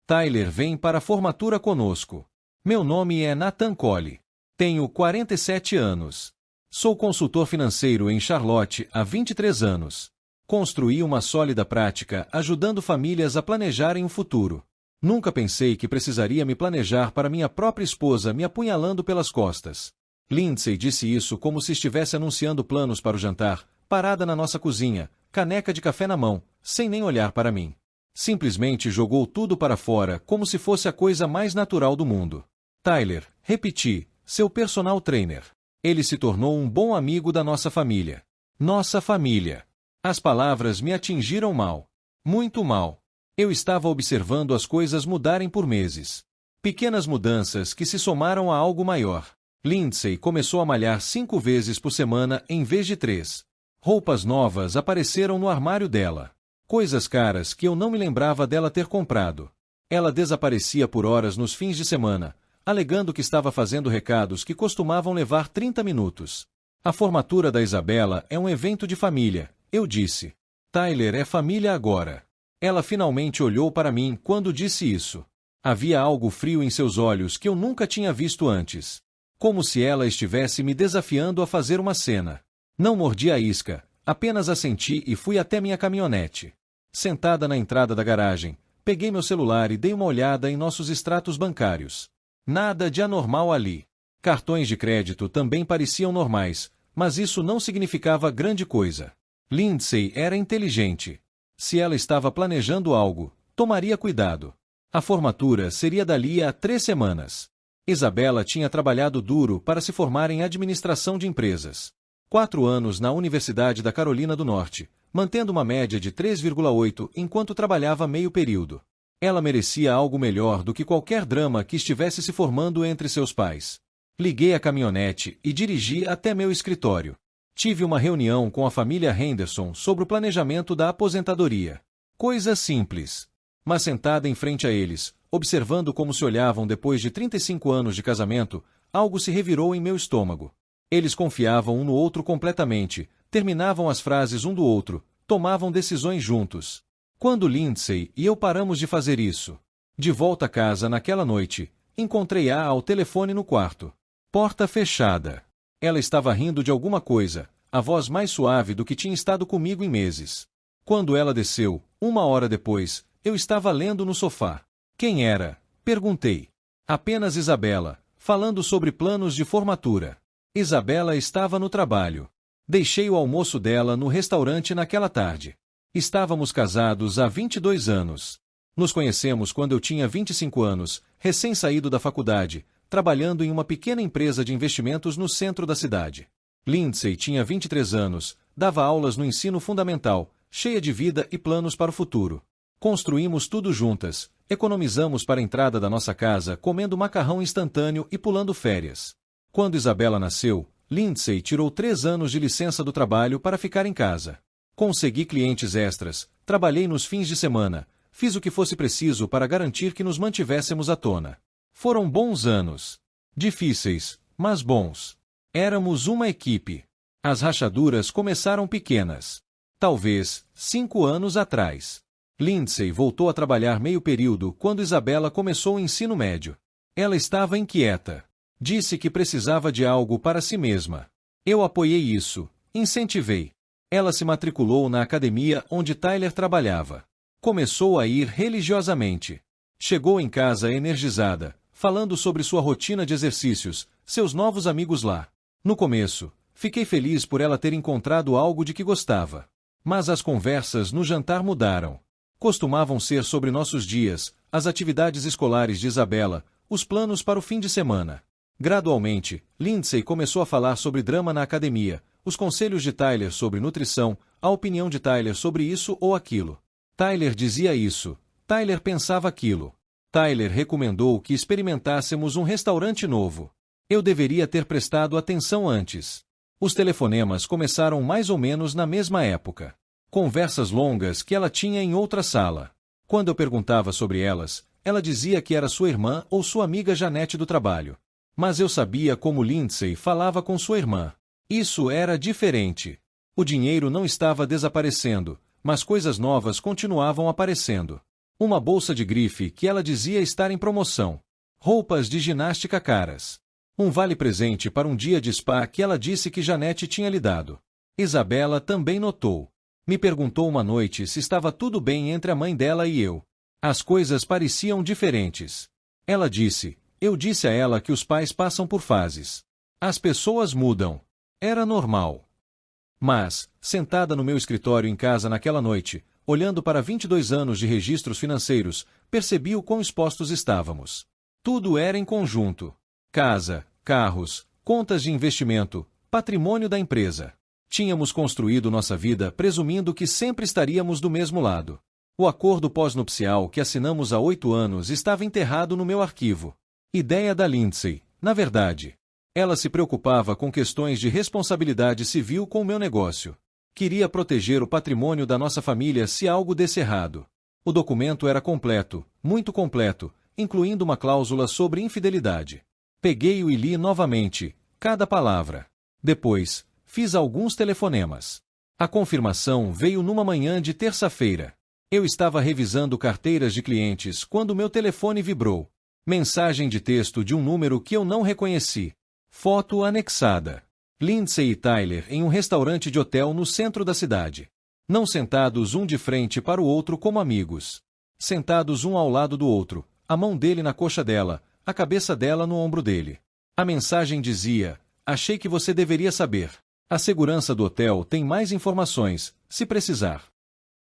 Tyler vem para a formatura conosco. Meu nome é Nathan Cole. Tenho 47 anos. Sou consultor financeiro em Charlotte há 23 anos. Construí uma sólida prática ajudando famílias a planejarem o futuro. Nunca pensei que precisaria me planejar para minha própria esposa me apunhalando pelas costas. Lindsay disse isso como se estivesse anunciando planos para o jantar, parada na nossa cozinha, caneca de café na mão, sem nem olhar para mim. Simplesmente jogou tudo para fora como se fosse a coisa mais natural do mundo. Tyler, repeti, seu personal trainer. Ele se tornou um bom amigo da nossa família. Nossa família. As palavras me atingiram mal. Muito mal. Eu estava observando as coisas mudarem por meses. Pequenas mudanças que se somaram a algo maior. Lindsay começou a malhar 5 vezes por semana em vez de 3. Roupas novas apareceram no armário dela. Coisas caras que eu não me lembrava dela ter comprado. Ela desaparecia por horas nos fins de semana, alegando que estava fazendo recados que costumavam levar 30 minutos. A formatura da Isabela é um evento de família, eu disse. Tyler é família agora. Ela finalmente olhou para mim quando disse isso. Havia algo frio em seus olhos que eu nunca tinha visto antes. Como se ela estivesse me desafiando a fazer uma cena. Não mordi a isca, apenas assenti e fui até minha caminhonete. Sentada na entrada da garagem, peguei meu celular e dei uma olhada em nossos extratos bancários. Nada de anormal ali. Cartões de crédito também pareciam normais, mas isso não significava grande coisa. Lindsay era inteligente. Se ela estava planejando algo, tomaria cuidado. A formatura seria dali a 3 semanas. Isabela tinha trabalhado duro para se formar em administração de empresas. 4 anos na Universidade da Carolina do Norte, mantendo uma média de 3,8 enquanto trabalhava meio período. Ela merecia algo melhor do que qualquer drama que estivesse se formando entre seus pais. Liguei a caminhonete e dirigi até meu escritório. Tive uma reunião com a família Henderson sobre o planejamento da aposentadoria. Coisa simples. Mas sentada em frente a eles, observando como se olhavam depois de 35 anos de casamento, algo se revirou em meu estômago. Eles confiavam um no outro completamente, terminavam as frases um do outro, tomavam decisões juntos. Quando Lindsay e eu paramos de fazer isso? De volta a casa naquela noite, encontrei-a ao telefone no quarto. Porta fechada. Ela estava rindo de alguma coisa, a voz mais suave do que tinha estado comigo em meses. Quando ela desceu, 1 hora depois, eu estava lendo no sofá. Quem era? Perguntei. Apenas Isabela, falando sobre planos de formatura. Isabela estava no trabalho. Deixei o almoço dela no restaurante naquela tarde. Estávamos casados há 22 anos. Nos conhecemos quando eu tinha 25 anos, recém-saído da faculdade, trabalhando em uma pequena empresa de investimentos no centro da cidade. Lindsay tinha 23 anos, dava aulas no ensino fundamental, cheia de vida e planos para o futuro. Construímos tudo juntas, economizamos para a entrada da nossa casa comendo macarrão instantâneo e pulando férias. Quando Isabela nasceu, Lindsay tirou 3 anos de licença do trabalho para ficar em casa. Consegui clientes extras, trabalhei nos fins de semana, fiz o que fosse preciso para garantir que nos mantivéssemos à tona. Foram bons anos. Difíceis, mas bons. Éramos uma equipe. As rachaduras começaram pequenas. Talvez 5 anos atrás. Lindsay voltou a trabalhar meio período quando Isabela começou o ensino médio. Ela estava inquieta. Disse que precisava de algo para si mesma. Eu apoiei isso, incentivei. Ela se matriculou na academia onde Tyler trabalhava. Começou a ir religiosamente. Chegou em casa energizada, falando sobre sua rotina de exercícios, seus novos amigos lá. No começo, fiquei feliz por ela ter encontrado algo de que gostava. Mas as conversas no jantar mudaram. Costumavam ser sobre nossos dias, as atividades escolares de Isabela, os planos para o fim de semana. Gradualmente, Lindsay começou a falar sobre drama na academia, os conselhos de Tyler sobre nutrição, a opinião de Tyler sobre isso ou aquilo. Tyler dizia isso, Tyler pensava aquilo. Tyler recomendou que experimentássemos um restaurante novo. Eu deveria ter prestado atenção antes. Os telefonemas começaram mais ou menos na mesma época. Conversas longas que ela tinha em outra sala. Quando eu perguntava sobre elas, ela dizia que era sua irmã ou sua amiga Janete do trabalho. Mas eu sabia como Lindsay falava com sua irmã. Isso era diferente. O dinheiro não estava desaparecendo, mas coisas novas continuavam aparecendo. Uma bolsa de grife que ela dizia estar em promoção. Roupas de ginástica caras. Um vale-presente para um dia de spa que ela disse que Janete tinha lhe dado. Isabela também notou. Me perguntou uma noite se estava tudo bem entre a mãe dela e eu. As coisas pareciam diferentes. Ela disse, eu disse a ela que os pais passam por fases. As pessoas mudam. Era normal. Mas, sentada no meu escritório em casa naquela noite, olhando para 22 anos de registros financeiros, percebi o quão expostos estávamos. Tudo era em conjunto. Casa, carros, contas de investimento, patrimônio da empresa. Tínhamos construído nossa vida presumindo que sempre estaríamos do mesmo lado. O acordo pós-nupcial que assinamos há 8 anos estava enterrado no meu arquivo. Ideia da Lindsay, na verdade. Ela se preocupava com questões de responsabilidade civil com o meu negócio. Queria proteger o patrimônio da nossa família se algo desse errado. O documento era completo, muito completo, incluindo uma cláusula sobre infidelidade. Peguei-o e li novamente, cada palavra. Depois, fiz alguns telefonemas. A confirmação veio numa manhã de terça-feira. Eu estava revisando carteiras de clientes quando meu telefone vibrou. Mensagem de texto de um número que eu não reconheci. Foto anexada. Lindsay e Tyler em um restaurante de hotel no centro da cidade. Não sentados um de frente para o outro como amigos. Sentados um ao lado do outro, a mão dele na coxa dela, a cabeça dela no ombro dele. A mensagem dizia, achei que você deveria saber. A segurança do hotel tem mais informações, se precisar.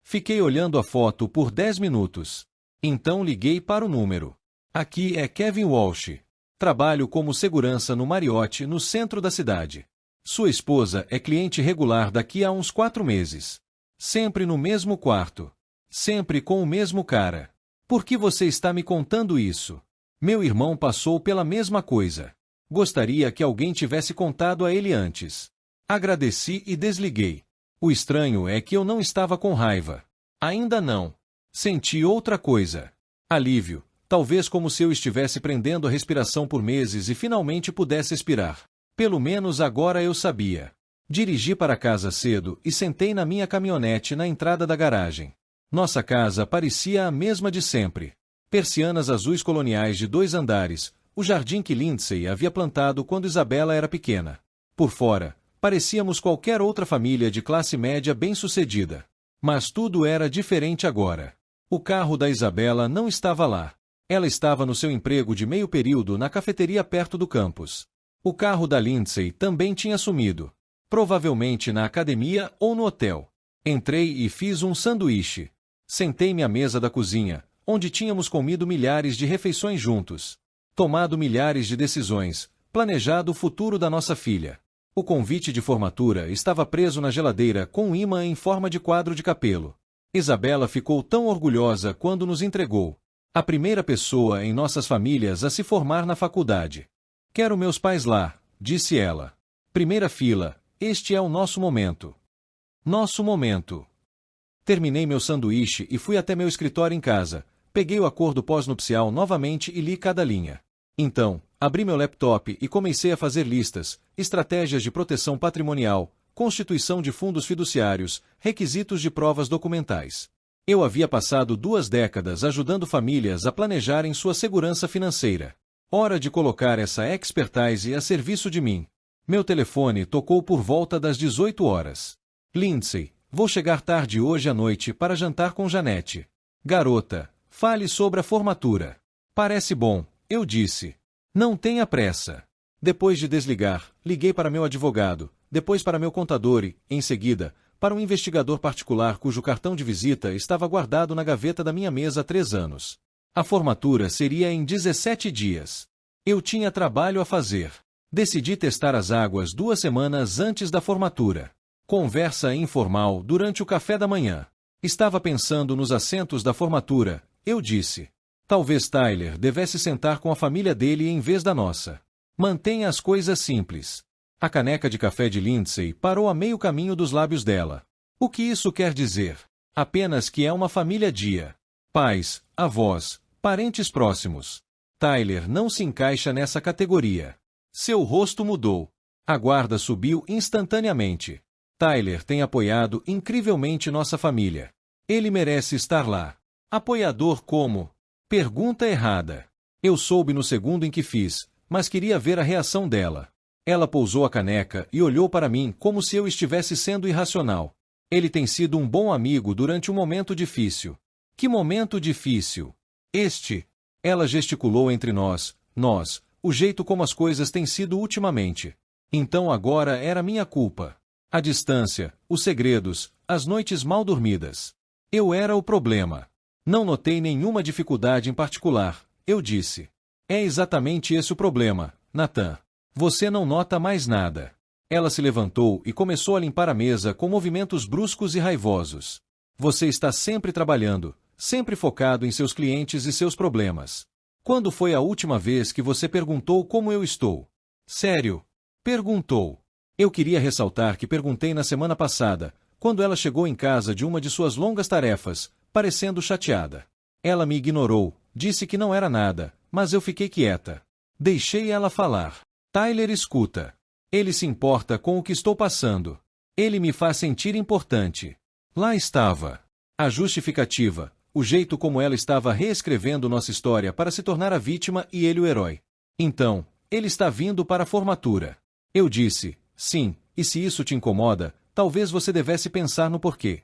Fiquei olhando a foto por 10 minutos. Então liguei para o número. Aqui é Kevin Walsh. Trabalho como segurança no Marriott, no centro da cidade. Sua esposa é cliente regular daqui a uns 4 meses. Sempre no mesmo quarto. Sempre com o mesmo cara. Por que você está me contando isso? Meu irmão passou pela mesma coisa. Gostaria que alguém tivesse contado a ele antes. Agradeci e desliguei. O estranho é que eu não estava com raiva. Ainda não. Senti outra coisa. Alívio, talvez como se eu estivesse prendendo a respiração por meses e finalmente pudesse expirar. Pelo menos agora eu sabia. Dirigi para casa cedo e sentei na minha caminhonete na entrada da garagem. Nossa casa parecia a mesma de sempre. Persianas azuis coloniais de 2 andares, o jardim que Lindsay havia plantado quando Isabela era pequena. Por fora, parecíamos qualquer outra família de classe média bem-sucedida. Mas tudo era diferente agora. O carro da Isabela não estava lá. Ela estava no seu emprego de meio período na cafeteria perto do campus. O carro da Lindsay também tinha sumido. Provavelmente na academia ou no hotel. Entrei e fiz um sanduíche. Sentei-me à mesa da cozinha, onde tínhamos comido milhares de refeições juntos. Tomado milhares de decisões, planejado o futuro da nossa filha. O convite de formatura estava preso na geladeira com um ímã em forma de quadro de capelo. Isabela ficou tão orgulhosa quando nos entregou. A primeira pessoa em nossas famílias a se formar na faculdade. Quero meus pais lá, disse ela. Primeira fila, este é o nosso momento. Nosso momento. Terminei meu sanduíche e fui até meu escritório em casa. Peguei o acordo pós-nupcial novamente e li cada linha. Então, abri meu laptop e comecei a fazer listas, estratégias de proteção patrimonial, constituição de fundos fiduciários, requisitos de provas documentais. Eu havia passado 2 décadas ajudando famílias a planejarem sua segurança financeira. Hora de colocar essa expertise a serviço de mim. Meu telefone tocou por volta das 18 horas. Lindsay, vou chegar tarde hoje à noite para jantar com Janete. Garota, fale sobre a formatura. Parece bom, eu disse. Não tenha pressa. Depois de desligar, liguei para meu advogado, depois para meu contador e, em seguida, para um investigador particular cujo cartão de visita estava guardado na gaveta da minha mesa há 3 anos. A formatura seria em 17 dias. Eu tinha trabalho a fazer. Decidi testar as águas 2 semanas antes da formatura. Conversa informal durante o café da manhã. Estava pensando nos assentos da formatura, eu disse. Talvez Tyler devesse sentar com a família dele em vez da nossa. Mantenha as coisas simples. A caneca de café de Lindsay parou a meio caminho dos lábios dela. O que isso quer dizer? Apenas que é uma família dia. Pais, avós, parentes próximos. Tyler não se encaixa nessa categoria. Seu rosto mudou. A guarda subiu instantaneamente. Tyler tem apoiado incrivelmente nossa família. Ele merece estar lá. Apoiador como? Pergunta errada. Eu soube no segundo em que fiz, mas queria ver a reação dela. Ela pousou a caneca e olhou para mim como se eu estivesse sendo irracional. Ele tem sido um bom amigo durante um momento difícil. Que momento difícil? Este. Ela gesticulou entre nós, o jeito como as coisas têm sido ultimamente. Então agora era minha culpa. A distância, os segredos, as noites mal dormidas. Eu era o problema. Não notei nenhuma dificuldade em particular, eu disse. É exatamente esse o problema, Nathan. Você não nota mais nada. Ela se levantou e começou a limpar a mesa com movimentos bruscos e raivosos. Você está sempre trabalhando, sempre focado em seus clientes e seus problemas. Quando foi a última vez que você perguntou como eu estou? Sério? Perguntou. Eu queria ressaltar que perguntei na semana passada, quando ela chegou em casa de uma de suas longas tarefas, parecendo chateada. Ela me ignorou, disse que não era nada, mas eu fiquei quieta. Deixei ela falar. Tyler escuta. Ele se importa com o que estou passando. Ele me faz sentir importante. Lá estava. A justificativa, o jeito como ela estava reescrevendo nossa história para se tornar a vítima e ele o herói. Então, ele está vindo para a formatura. Eu disse, sim, e se isso te incomoda, talvez você devesse pensar no porquê.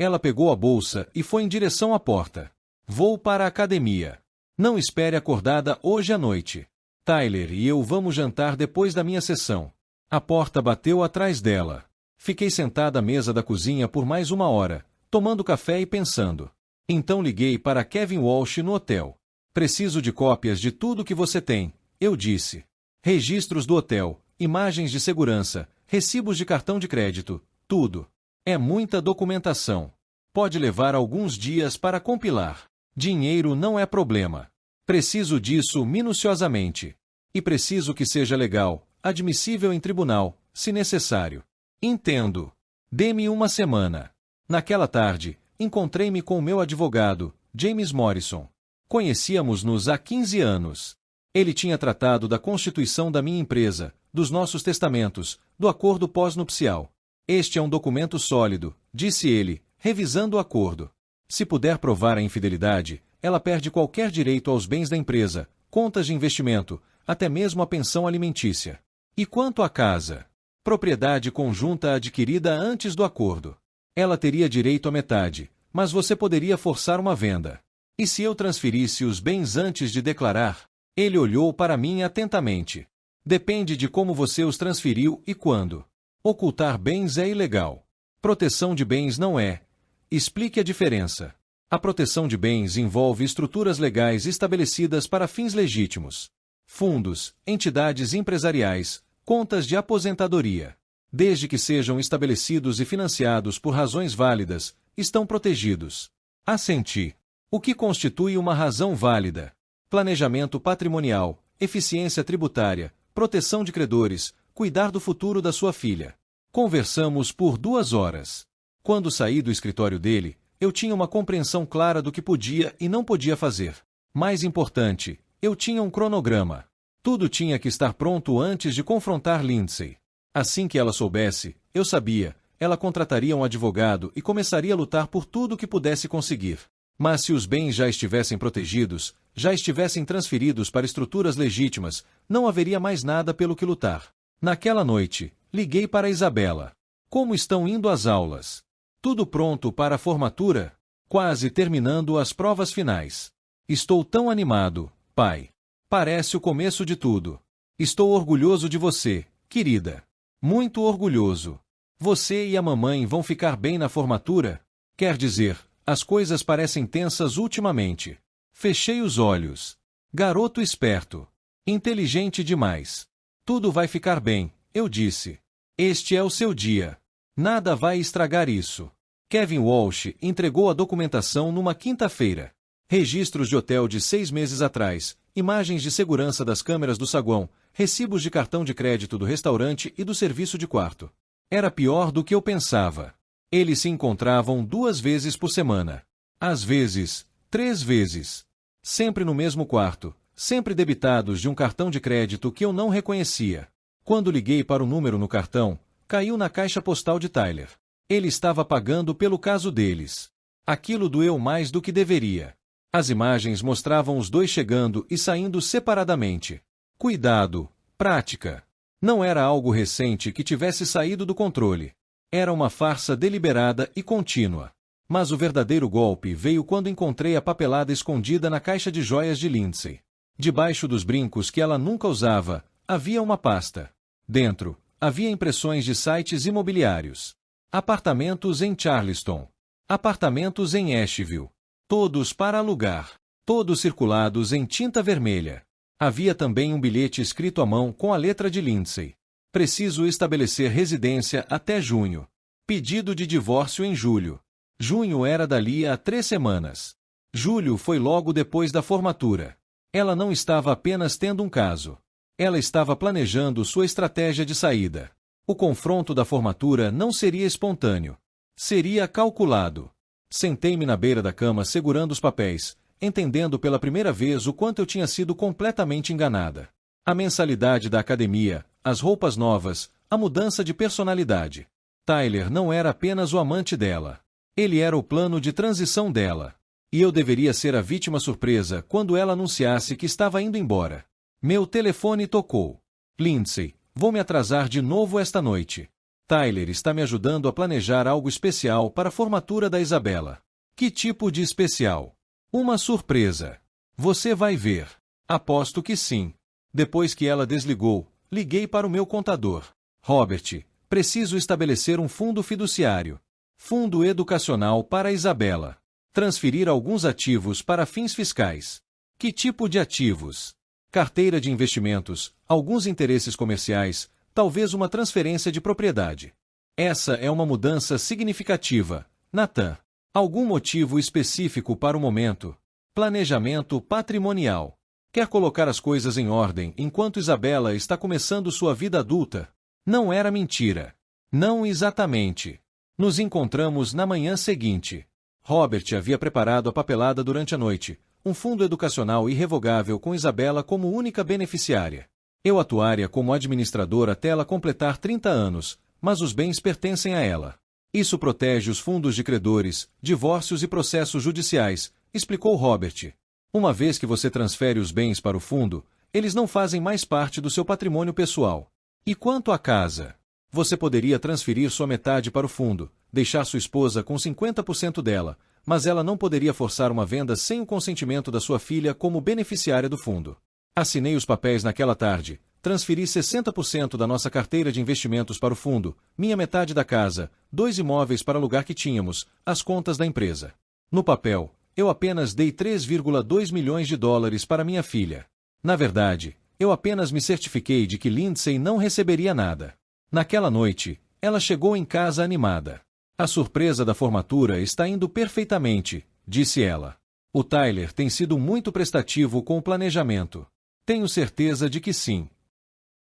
Ela pegou a bolsa e foi em direção à porta. Vou para a academia. Não espere acordada hoje à noite. Tyler e eu vamos jantar depois da minha sessão. A porta bateu atrás dela. Fiquei sentada à mesa da cozinha por mais 1 hora, tomando café e pensando. Então liguei para Kevin Walsh no hotel. Preciso de cópias de tudo que você tem, eu disse. Registros do hotel, imagens de segurança, recibos de cartão de crédito, tudo. É muita documentação. Pode levar alguns dias para compilar. Dinheiro não é problema. Preciso disso minuciosamente. E preciso que seja legal, admissível em tribunal, se necessário. Entendo. Dê-me 1 semana. Naquela tarde, encontrei-me com o meu advogado, James Morrison. Conhecíamos-nos há 15 anos. Ele tinha tratado da constituição da minha empresa, dos nossos testamentos, do acordo pós-nupcial. Este é um documento sólido, disse ele, revisando o acordo. Se puder provar a infidelidade, ela perde qualquer direito aos bens da empresa, contas de investimento, até mesmo a pensão alimentícia. E quanto à casa? Propriedade conjunta adquirida antes do acordo. Ela teria direito à metade, mas você poderia forçar uma venda. E se eu transferisse os bens antes de declarar? Ele olhou para mim atentamente. Depende de como você os transferiu e quando. Ocultar bens é ilegal. Proteção de bens não é. Explique a diferença. A proteção de bens envolve estruturas legais estabelecidas para fins legítimos. Fundos, entidades empresariais, contas de aposentadoria. Desde que sejam estabelecidos e financiados por razões válidas, estão protegidos. Assenti. O que constitui uma razão válida? Planejamento patrimonial, eficiência tributária, proteção de credores, cuidar do futuro da sua filha. Conversamos por 2 horas. Quando saí do escritório dele, eu tinha uma compreensão clara do que podia e não podia fazer. Mais importante, eu tinha um cronograma. Tudo tinha que estar pronto antes de confrontar Lindsay. Assim que ela soubesse, eu sabia, ela contrataria um advogado e começaria a lutar por tudo que pudesse conseguir. Mas se os bens já estivessem protegidos, já estivessem transferidos para estruturas legítimas, não haveria mais nada pelo que lutar. Naquela noite, liguei para Isabela. Como estão indo as aulas? Tudo pronto para a formatura? Quase terminando as provas finais. Estou tão animado, pai. Parece o começo de tudo. Estou orgulhoso de você, querida. Muito orgulhoso. Você e a mamãe vão ficar bem na formatura? Quer dizer, as coisas parecem tensas ultimamente. Fechei os olhos. Garoto esperto. Inteligente demais. Tudo vai ficar bem, eu disse. Este é o seu dia. Nada vai estragar isso. Kevin Walsh entregou a documentação numa quinta-feira. Registros de hotel de 6 meses atrás, imagens de segurança das câmeras do saguão, recibos de cartão de crédito do restaurante e do serviço de quarto. Era pior do que eu pensava. Eles se encontravam 2 vezes por semana. Às vezes, 3 vezes. Sempre no mesmo quarto, sempre debitados de um cartão de crédito que eu não reconhecia. Quando liguei para o número no cartão, caiu na caixa postal de Tyler. Ele estava pagando pelo caso deles. Aquilo doeu mais do que deveria. As imagens mostravam os dois chegando e saindo separadamente. Cuidado, prática. Não era algo recente que tivesse saído do controle. Era uma farsa deliberada e contínua. Mas o verdadeiro golpe veio quando encontrei a papelada escondida na caixa de joias de Lindsay. Debaixo dos brincos que ela nunca usava, havia uma pasta. Dentro, havia impressões de sites imobiliários. Apartamentos em Charleston. Apartamentos em Asheville. Todos para alugar. Todos circulados em tinta vermelha. Havia também um bilhete escrito à mão com a letra de Lindsay. Preciso estabelecer residência até junho. Pedido de divórcio em julho. Junho era dali a 3 semanas. Julho foi logo depois da formatura. Ela não estava apenas tendo um caso. Ela estava planejando sua estratégia de saída. O confronto da formatura não seria espontâneo. Seria calculado. Sentei-me na beira da cama segurando os papéis, entendendo pela primeira vez o quanto eu tinha sido completamente enganada. A mensalidade da academia, as roupas novas, a mudança de personalidade. Tyler não era apenas o amante dela. Ele era o plano de transição dela. E eu deveria ser a vítima surpresa quando ela anunciasse que estava indo embora. Meu telefone tocou. Lindsay, vou me atrasar de novo esta noite. Tyler está me ajudando a planejar algo especial para a formatura da Isabela. Que tipo de especial? Uma surpresa. Você vai ver. Aposto que sim. Depois que ela desligou, liguei para o meu contador. Robert, preciso estabelecer um fundo fiduciário. Fundo educacional para a Isabela. Transferir alguns ativos para fins fiscais. Que tipo de ativos? Carteira de investimentos, alguns interesses comerciais, talvez uma transferência de propriedade. Essa é uma mudança significativa, Nathan. Algum motivo específico para o momento? Planejamento patrimonial. Quer colocar as coisas em ordem enquanto Isabela está começando sua vida adulta? Não era mentira. Não exatamente. Nos encontramos na manhã seguinte. Robert havia preparado a papelada durante a noite, um fundo educacional irrevogável com Isabela como única beneficiária. Eu atuaria como administrador até ela completar 30 anos, mas os bens pertencem a ela. Isso protege os fundos de credores, divórcios e processos judiciais, explicou Robert. Uma vez que você transfere os bens para o fundo, eles não fazem mais parte do seu patrimônio pessoal. E quanto à casa? Você poderia transferir sua metade para o fundo, deixar sua esposa com 50% dela, mas ela não poderia forçar uma venda sem o consentimento da sua filha como beneficiária do fundo. Assinei os papéis naquela tarde, transferi 60% da nossa carteira de investimentos para o fundo, minha metade da casa, 2 imóveis para alugar que tínhamos, as contas da empresa. No papel, eu apenas dei 3,2 milhões de dólares para minha filha. Na verdade, eu apenas me certifiquei de que Lindsay não receberia nada. Naquela noite, ela chegou em casa animada. A surpresa da formatura está indo perfeitamente, disse ela. O Tyler tem sido muito prestativo com o planejamento. Tenho certeza de que sim.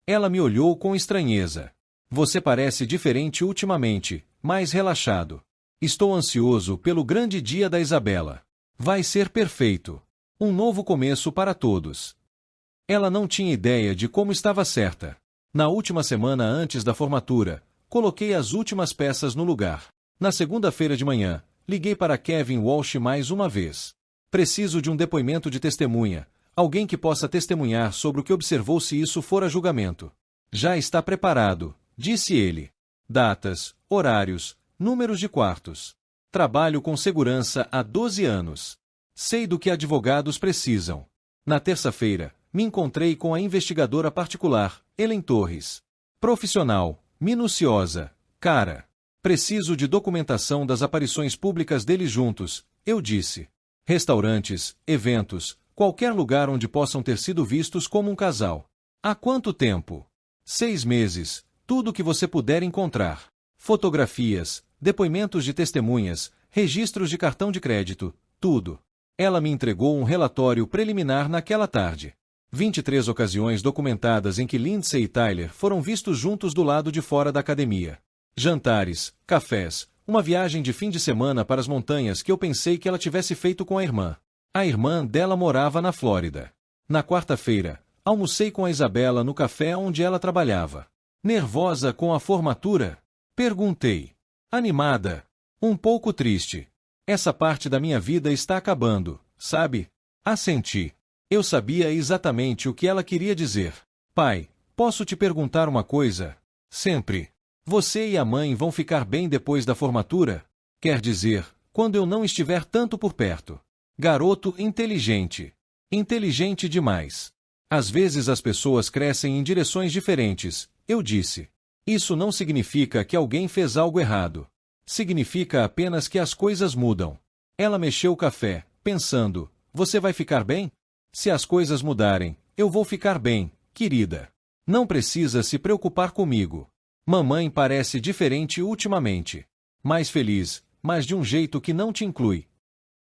Ela me olhou com estranheza. Você parece diferente ultimamente, mais relaxado. Estou ansioso pelo grande dia da Isabela. Vai ser perfeito. Um novo começo para todos. Ela não tinha ideia de como estava certa. Na última semana antes da formatura, coloquei as últimas peças no lugar. Na segunda-feira de manhã, liguei para Kevin Walsh mais uma vez. Preciso de um depoimento de testemunha, alguém que possa testemunhar sobre o que observou se isso for a julgamento. Já está preparado, disse ele. Datas, horários, números de quartos. Trabalho com segurança há 12 anos. Sei do que advogados precisam. Na terça-feira, me encontrei com a investigadora particular, Ellen Torres. Profissional, minuciosa, cara. Preciso de documentação das aparições públicas deles juntos, eu disse. Restaurantes, eventos, qualquer lugar onde possam ter sido vistos como um casal. Há quanto tempo? 6 meses, tudo o que você puder encontrar. Fotografias, depoimentos de testemunhas, registros de cartão de crédito, tudo. Ela me entregou um relatório preliminar naquela tarde. 23 ocasiões documentadas em que Lindsay e Tyler foram vistos juntos do lado de fora da academia. Jantares, cafés, uma viagem de fim de semana para as montanhas que eu pensei que ela tivesse feito com a irmã. A irmã dela morava na Flórida. Na quarta-feira, almocei com a Isabela no café onde ela trabalhava. Nervosa com a formatura? Perguntei. Animada. Um pouco triste. Essa parte da minha vida está acabando, sabe? Assenti. Eu sabia exatamente o que ela queria dizer. Pai, posso te perguntar uma coisa? Sempre. Você e a mãe vão ficar bem depois da formatura? Quer dizer, quando eu não estiver tanto por perto. Garoto inteligente. Inteligente demais. Às vezes as pessoas crescem em direções diferentes, eu disse. Isso não significa que alguém fez algo errado. Significa apenas que as coisas mudam. Ela mexeu o café, pensando, você vai ficar bem? Se as coisas mudarem, eu vou ficar bem, querida. Não precisa se preocupar comigo. Mamãe parece diferente ultimamente. Mais feliz, mas de um jeito que não te inclui.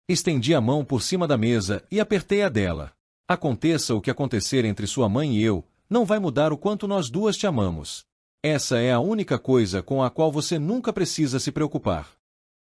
Estendi a mão por cima da mesa e apertei a dela. Aconteça o que acontecer entre sua mãe e eu, não vai mudar o quanto nós duas te amamos. Essa é a única coisa com a qual você nunca precisa se preocupar.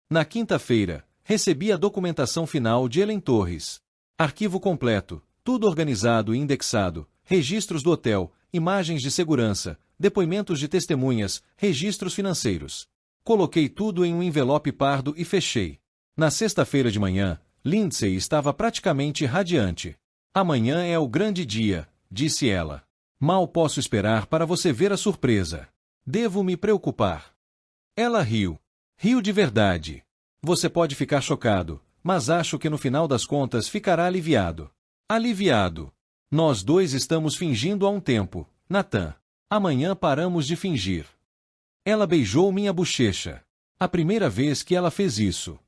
Na quinta-feira, recebi a documentação final de Ellen Torres. Arquivo completo, tudo organizado e indexado, registros do hotel, imagens de segurança, depoimentos de testemunhas, registros financeiros. Coloquei tudo em um envelope pardo e fechei. Na sexta-feira de manhã, Lindsay estava praticamente radiante. Amanhã é o grande dia, disse ela. Mal posso esperar para você ver a surpresa. Devo me preocupar. Ela riu. Riu de verdade. Você pode ficar chocado, mas acho que no final das contas ficará aliviado. Aliviado. Nós dois estamos fingindo há um tempo, Nathan. Amanhã paramos de fingir. Ela beijou minha bochecha. A primeira vez que ela fez isso.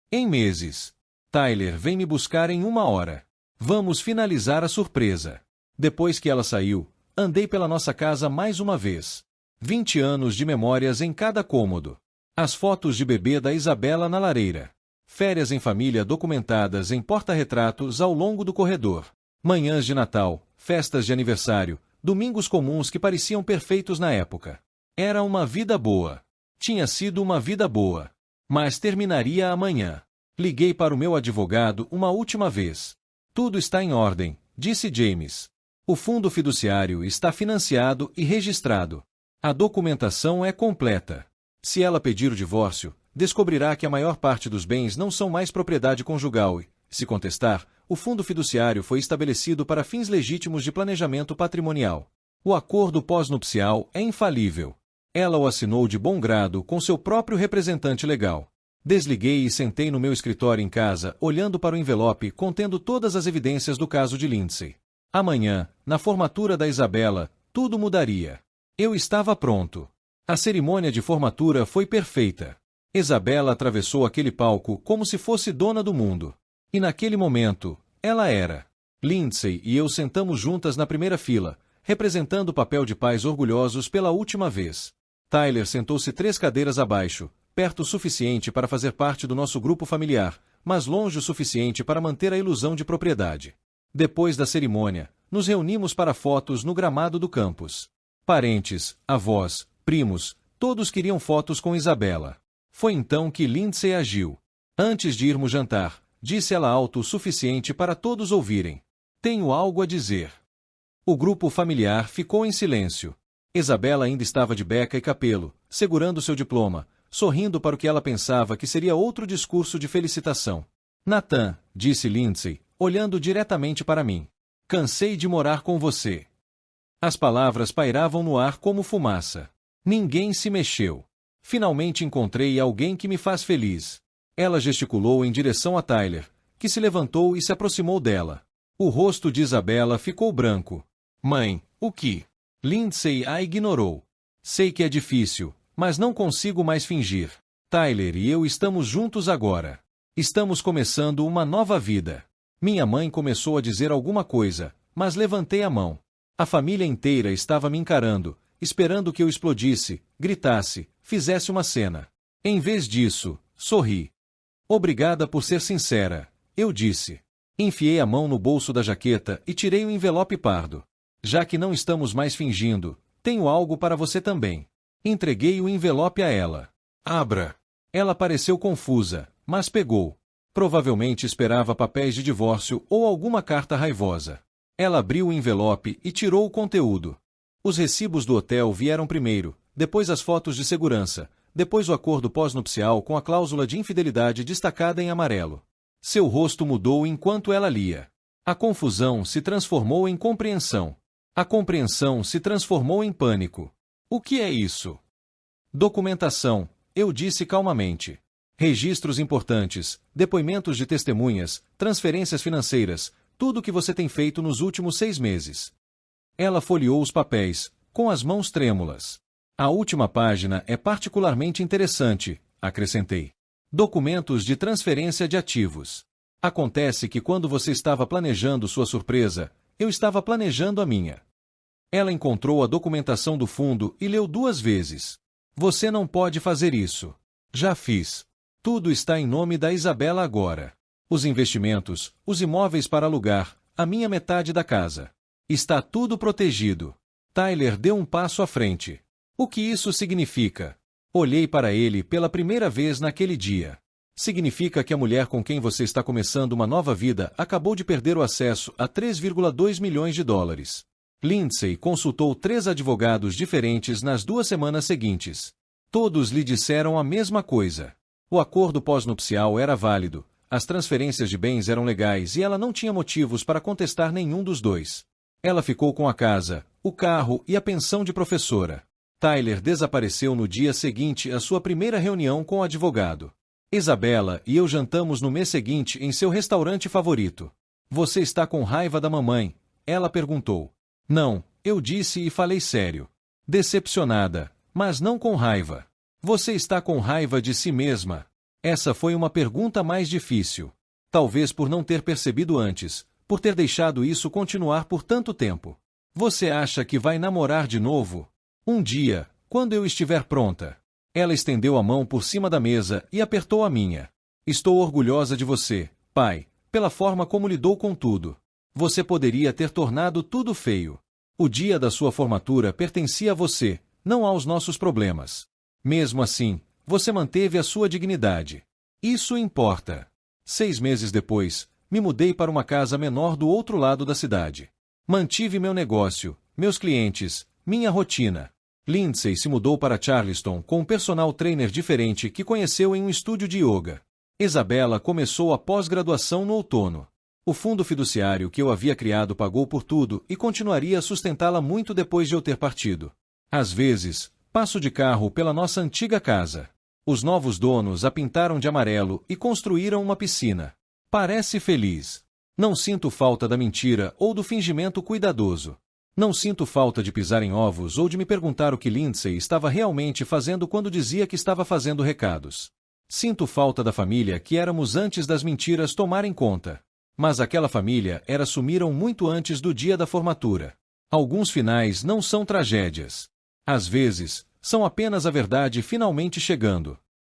Em meses. Tyler vem me buscar em 1 hora. Vamos finalizar a surpresa. Depois que ela saiu, andei pela nossa casa mais uma vez. 20 anos de memórias em cada cômodo. As fotos de bebê da Isabela na lareira. Férias em família documentadas em porta-retratos ao longo do corredor. Manhãs de Natal, festas de aniversário, domingos comuns que pareciam perfeitos na época. Era uma vida boa. Tinha sido uma vida boa. Mas terminaria amanhã. Liguei para o meu advogado uma última vez. Tudo está em ordem, disse James. O fundo fiduciário está financiado e registrado. A documentação é completa. Se ela pedir o divórcio, descobrirá que a maior parte dos bens não são mais propriedade conjugal e, se contestar, o fundo fiduciário foi estabelecido para fins legítimos de planejamento patrimonial. O acordo pós-nupcial é infalível. Ela o assinou de bom grado com seu próprio representante legal. Desliguei e sentei no meu escritório em casa, olhando para o envelope contendo todas as evidências do caso de Lindsay. Amanhã, na formatura da Isabela, tudo mudaria. Eu estava pronto. A cerimônia de formatura foi perfeita. Isabela atravessou aquele palco como se fosse dona do mundo. E naquele momento, ela era. Lindsay e eu sentamos juntas na primeira fila, representando o papel de pais orgulhosos pela última vez. Tyler sentou-se 3 cadeiras abaixo, perto o suficiente para fazer parte do nosso grupo familiar, mas longe o suficiente para manter a ilusão de propriedade. Depois da cerimônia, nos reunimos para fotos no gramado do campus. Parentes, avós, primos, todos queriam fotos com Isabela. Foi então que Lindsay agiu. Antes de irmos jantar, disse ela alto o suficiente para todos ouvirem. Tenho algo a dizer. O grupo familiar ficou em silêncio. Isabela ainda estava de beca e capelo, segurando seu diploma, sorrindo para o que ela pensava que seria outro discurso de felicitação. Nathan, disse Lindsay, olhando diretamente para mim. Cansei de morar com você. As palavras pairavam no ar como fumaça. Ninguém se mexeu. Finalmente encontrei alguém que me faz feliz. Ela gesticulou em direção a Tyler, que se levantou e se aproximou dela. O rosto de Isabela ficou branco. Mãe, o que? Lindsay a ignorou. Sei que é difícil, mas não consigo mais fingir. Tyler e eu estamos juntos agora. Estamos começando uma nova vida. Minha mãe começou a dizer alguma coisa, mas levantei a mão. A família inteira estava me encarando, esperando que eu explodisse, gritasse, fizesse uma cena. Em vez disso, sorri. Obrigada por ser sincera, eu disse. Enfiei a mão no bolso da jaqueta e tirei o envelope pardo. Já que não estamos mais fingindo, tenho algo para você também. Entreguei o envelope a ela. Abra. Ela pareceu confusa, mas pegou. Provavelmente esperava papéis de divórcio ou alguma carta raivosa. Ela abriu o envelope e tirou o conteúdo. Os recibos do hotel vieram primeiro, depois as fotos de segurança, depois o acordo pós-nupcial com a cláusula de infidelidade destacada em amarelo. Seu rosto mudou enquanto ela lia. A confusão se transformou em compreensão. A compreensão se transformou em pânico. O que é isso? Documentação, eu disse calmamente. Registros importantes, depoimentos de testemunhas, transferências financeiras, tudo o que você tem feito nos últimos 6 meses. Ela folheou os papéis, com as mãos trêmulas. A última página é particularmente interessante, acrescentei. Documentos de transferência de ativos. Acontece que quando você estava planejando sua surpresa, eu estava planejando a minha. Ela encontrou a documentação do fundo e leu 2 vezes. Você não pode fazer isso. Já fiz. Tudo está em nome da Isabela agora. Os investimentos, os imóveis para alugar, a minha metade da casa. Está tudo protegido. Tyler deu um passo à frente. O que isso significa? Olhei para ele pela primeira vez naquele dia. Significa que a mulher com quem você está começando uma nova vida acabou de perder o acesso a 3,2 milhões de dólares. Lindsay consultou 3 advogados diferentes nas 2 semanas seguintes. Todos lhe disseram a mesma coisa. O acordo pós-nupcial era válido, as transferências de bens eram legais e ela não tinha motivos para contestar nenhum dos dois. Ela ficou com a casa, o carro e a pensão de professora. Tyler desapareceu no dia seguinte à sua primeira reunião com o advogado. Isabela e eu jantamos no mês seguinte em seu restaurante favorito. Você está com raiva da mamãe? Ela perguntou. Não, eu disse e falei sério. Decepcionada, mas não com raiva. Você está com raiva de si mesma? Essa foi uma pergunta mais difícil. Talvez por não ter percebido antes, por ter deixado isso continuar por tanto tempo. Você acha que vai namorar de novo? Um dia, quando eu estiver pronta. Ela estendeu a mão por cima da mesa e apertou a minha. Estou orgulhosa de você, pai, pela forma como lidou com tudo. Você poderia ter tornado tudo feio. O dia da sua formatura pertencia a você, não aos nossos problemas. Mesmo assim, você manteve a sua dignidade. Isso importa. 6 meses depois, me mudei para uma casa menor do outro lado da cidade. Mantive meu negócio, meus clientes, minha rotina. Lindsay se mudou para Charleston com um personal trainer diferente que conheceu em um estúdio de yoga. Isabela começou a pós-graduação no outono. O fundo fiduciário que eu havia criado pagou por tudo e continuaria a sustentá-la muito depois de eu ter partido. Às vezes, passo de carro pela nossa antiga casa. Os novos donos a pintaram de amarelo e construíram uma piscina. Parece feliz. Não sinto falta da mentira ou do fingimento cuidadoso. Não sinto falta de pisar em ovos ou de me perguntar o que Lindsay estava realmente fazendo quando dizia que estava fazendo recados. Sinto falta da família que éramos antes das mentiras tomarem conta. Mas aquela família sumiram muito antes do dia da formatura. Alguns finais não são tragédias. Às vezes, são apenas a verdade finalmente chegando.